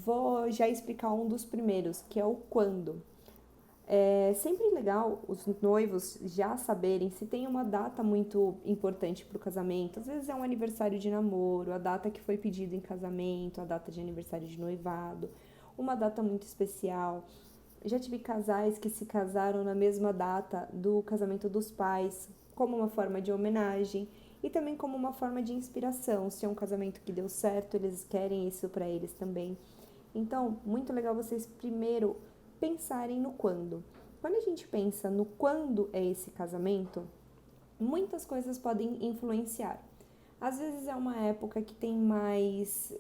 Vou já explicar um dos primeiros, que é o quando. É sempre legal os noivos já saberem se tem uma data muito importante para o casamento. Às vezes é um aniversário de namoro, a data que foi pedido em casamento, a data de aniversário de noivado, uma data muito especial. Já tive casais que se casaram na mesma data do casamento dos pais, como uma forma de homenagem e também como uma forma de inspiração. Se é um casamento que deu certo, eles querem isso para eles também. Então, muito legal vocês primeiro pensarem no quando. Quando a gente pensa no quando é esse casamento, muitas coisas podem influenciar. Às vezes é uma época que tem mais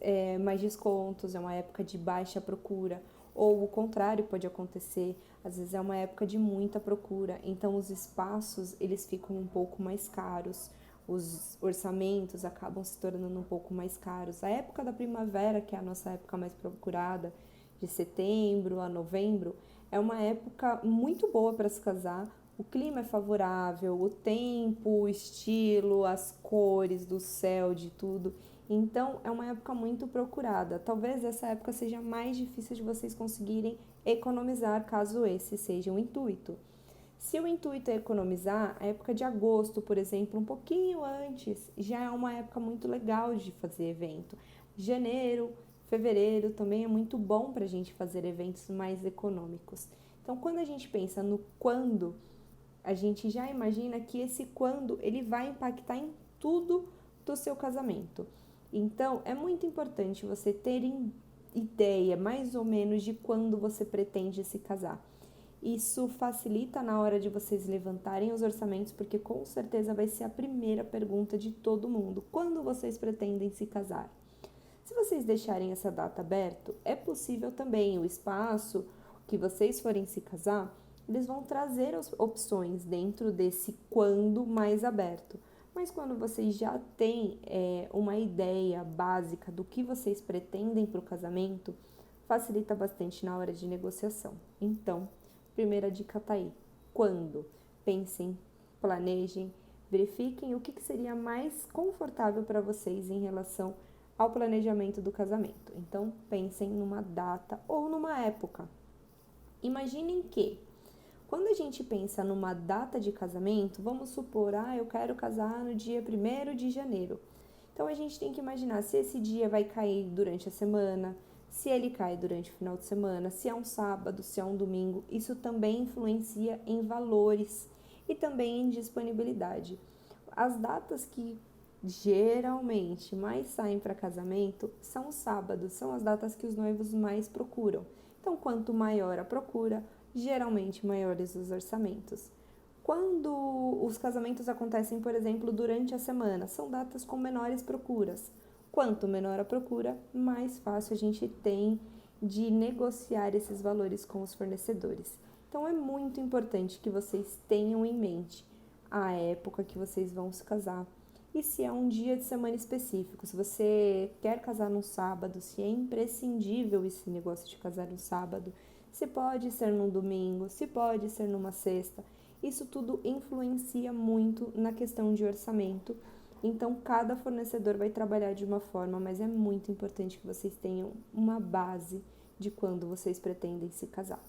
descontos, é uma época de baixa procura, ou o contrário pode acontecer, às vezes é uma época de muita procura, então os espaços eles ficam um pouco mais caros, os orçamentos acabam se tornando um pouco mais caros. A época da primavera, que é a nossa época mais procurada, de setembro a novembro, é uma época muito boa para se casar. O clima é favorável, o tempo, o estilo, as cores do céu, de tudo. Então, é uma época muito procurada. Talvez essa época seja mais difícil de vocês conseguirem economizar, caso esse seja o intuito. Se o intuito é economizar, a época de agosto, por exemplo, um pouquinho antes, já é uma época muito legal de fazer evento. Janeiro, fevereiro também é muito bom para a gente fazer eventos mais econômicos. Então, quando a gente pensa no quando, a gente já imagina que esse quando ele vai impactar em tudo do seu casamento. Então, é muito importante você ter ideia mais ou menos de quando você pretende se casar. Isso facilita na hora de vocês levantarem os orçamentos, porque com certeza vai ser a primeira pergunta de todo mundo: quando vocês pretendem se casar? Se vocês deixarem essa data aberta, é possível também o espaço que vocês forem se casar, eles vão trazer as opções dentro desse quando mais aberto. Mas quando vocês já têm uma ideia básica do que vocês pretendem para o casamento, facilita bastante na hora de negociação. Então, primeira dica tá aí. Quando? Pensem, planejem, verifiquem o que seria mais confortável para vocês em relação ao planejamento do casamento. Então, pensem numa data ou numa época. Imaginem que, quando a gente pensa numa data de casamento, vamos supor, eu quero casar no dia 1º de janeiro. Então, a gente tem que imaginar se esse dia vai cair durante a semana, se ele cai durante o final de semana, se é um sábado, se é um domingo. Isso também influencia em valores e também em disponibilidade. As datas que geralmente mais saem para casamento são os sábados, são as datas que os noivos mais procuram. Então, quanto maior a procura, geralmente maiores os orçamentos. Quando os casamentos acontecem, por exemplo, durante a semana, são datas com menores procuras. Quanto menor a procura, mais fácil a gente tem de negociar esses valores com os fornecedores. Então é muito importante que vocês tenham em mente a época que vocês vão se casar. E se é um dia de semana específico, se você quer casar num sábado, se é imprescindível esse negócio de casar no sábado, se pode ser num domingo, se pode ser numa sexta, isso tudo influencia muito na questão de orçamento. Então, cada fornecedor vai trabalhar de uma forma, mas é muito importante que vocês tenham uma base de quando vocês pretendem se casar.